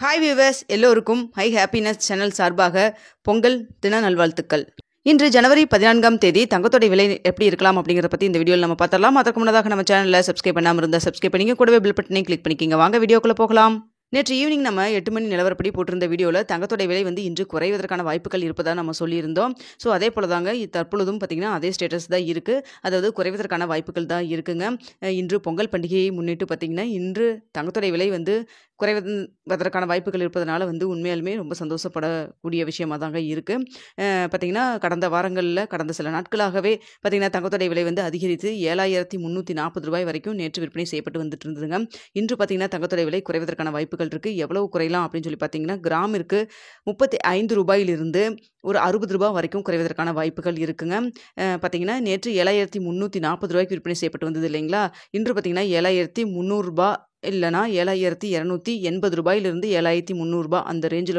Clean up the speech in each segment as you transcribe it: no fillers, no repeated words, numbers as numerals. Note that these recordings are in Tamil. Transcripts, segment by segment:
ஹாய் வியூவர்ஸ், எல்லோருக்கும் ஹை ஹாப்பினஸ் சேனல் சார்பாக பொங்கல் தின நல்வாழ்த்துக்கள். இன்று ஜனவரி 14ஆம் தேதி தங்கத்தோட விலை எப்படி இருக்கலாம் அப்படிங்கிறத பற்றி இந்த வீடியோவில் நம்ம பார்த்தரலாம். அதற்கு முன்னதாக நம்ம சேனலில் சப்ஸ்கிரைப் பண்ணாமல் இருந்தால் சப்ஸ்கிரைப் பண்ணிங்க, கூடவே பெல் பட்டனையும் கிளிக் பண்ணிக்கிங்க. வாங்க வீடியோக்குள்ளே போகலாம். நேற்று ஈவினிங் நம்ம 8 மணி நிலவரப்படி போட்டிருந்த வீடியோவில் தங்கத்தோட விலை இன்று குறைவதற்கான வாய்ப்புகள் இருப்பதாக நம்ம சொல்லியிருந்தோம். ஸோ அதே போல தாங்க தற்பொழுதும் பார்த்திங்கன்னா அதே ஸ்டேட்டஸ் தான் இருக்குது. அதாவது குறைவதற்கான வாய்ப்புகள் தான் இருக்குங்க. இன்று பொங்கல் பண்டிகையை முன்னிட்டு பார்த்திங்கன்னா இன்று தங்கத்தோட விலை குறைவதற்கான வாய்ப்புகள் இருப்பதனால உண்மையாலுமே ரொம்ப சந்தோஷப்படக்கூடிய விஷயமாக தாங்க இருக்குது. பார்த்திங்கன்னா கடந்த வாரங்களில் கடந்த சில நாட்களாகவே பார்த்திங்கன்னா தங்கத்தோட விலை அதிகரித்து 7,340 ரூபாய் வரைக்கும் நேற்று விற்பனை செய்யப்பட்டு வந்துட்டு இருந்ததுங்க. இன்று பார்த்திங்கன்னா தங்கத்தோட விலை குறைவதற்கான வாய்ப்புகள் இருக்குது. எவ்வளவு குறையலாம் அப்படின்னு சொல்லி பார்த்தீங்கன்னா கிராமிற்கு 35 ரூபாயிலிருந்து ஒரு 60 ரூபாய் வரைக்கும் குறைவதற்கான வாய்ப்புகள் இருக்குங்க. பார்த்தீங்கன்னா நேற்று 7,340 ரூபாய்க்கு விற்பனை செய்யப்பட்டு வந்தது இல்லைங்களா. இன்று பார்த்தீங்கன்னா 7,300 ரூபாய் இல்லைனா 7,280 ரூபாயிலிருந்து 7,300 ரூபாய் அந்த ரேஞ்சில்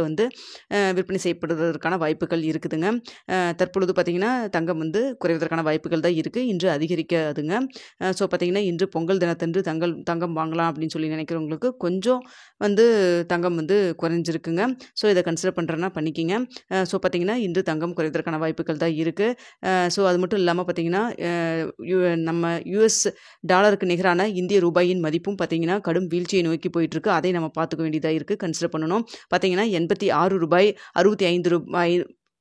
விற்பனை செய்யப்படுவதற்கான வாய்ப்புகள் இருக்குதுங்க. தற்பொழுது பார்த்திங்கன்னா தங்கம் குறைவதற்கான வாய்ப்புகள் தான் இருக்குது. இன்று அதிகரிக்காதுங்க. ஸோ பார்த்திங்கன்னா இன்று பொங்கல் தினத்தன்று தங்கம் வாங்கலாம் அப்படின்னு சொல்லி நினைக்கிறவங்களுக்கு கொஞ்சம் தங்கம் குறைஞ்சிருக்குங்க. ஸோ இதை கன்சிடர் பண்ணுறேன்னா பண்ணிக்கிங்க. ஸோ பார்த்திங்கன்னா இன்று தங்கம் குறைவதற்கான வாய்ப்புகள் தான் இருக்குது. ஸோ அது மட்டும் இல்லாமல் பார்த்திங்கன்னா நம்ம US டாலருக்கு நிகரான இந்திய ரூபாயின் மதிப்பும் பார்த்திங்கன்னா கடும் வீழ்ச்சியை நோக்கி போயிட்டுருக்கு. அதை நம்ம பார்த்துக்க வேண்டியதாக இருக்குது, கன்சிடர் பண்ணணும். பார்த்திங்கன்னா 86 ரூபாய்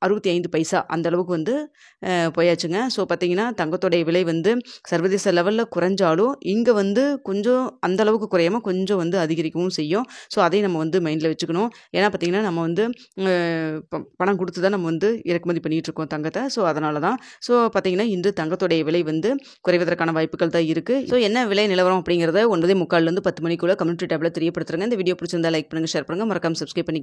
65 பைசா அந்த அளவுக்கு போயாச்சுங்க. ஸோ பார்த்திங்கன்னா தங்கத்தோடைய விலை சர்வதேச லெவலில் குறைஞ்சாலும் இங்கே கொஞ்சம் அந்த அளவுக்கு குறையாமல் கொஞ்சம் அதிகரிக்கவும் செய்யும். ஸோ அதை நம்ம மைண்டில் வச்சுக்கணும். ஏன்னா பார்த்திங்கன்னா நம்ம பணம் கொடுத்து தான் நம்ம இறக்குமதி பண்ணிகிட்டு இருக்கோம் தங்கத்தை. ஸோ அதனால தான். ஸோ பார்த்திங்கன்னா இன்று தங்கத்தோடைய விலை குறைவதற்கான வாய்ப்புகள் தான் இருக்குது. ஸோ என்ன விலை நிலவரம் அப்படிங்கிறத 9:45 10 மணிக்குள்ளே கம்யூனிட்டி டேப்பில் தெரியப்படுத்துறேங்க. இந்த வீடியோ பிடிச்சிருந்தா லைக் பண்ணுங்கள், ஷேர் பண்ணுங்கள், மறக்காம சப்ஸ்கிரைப் பண்ணி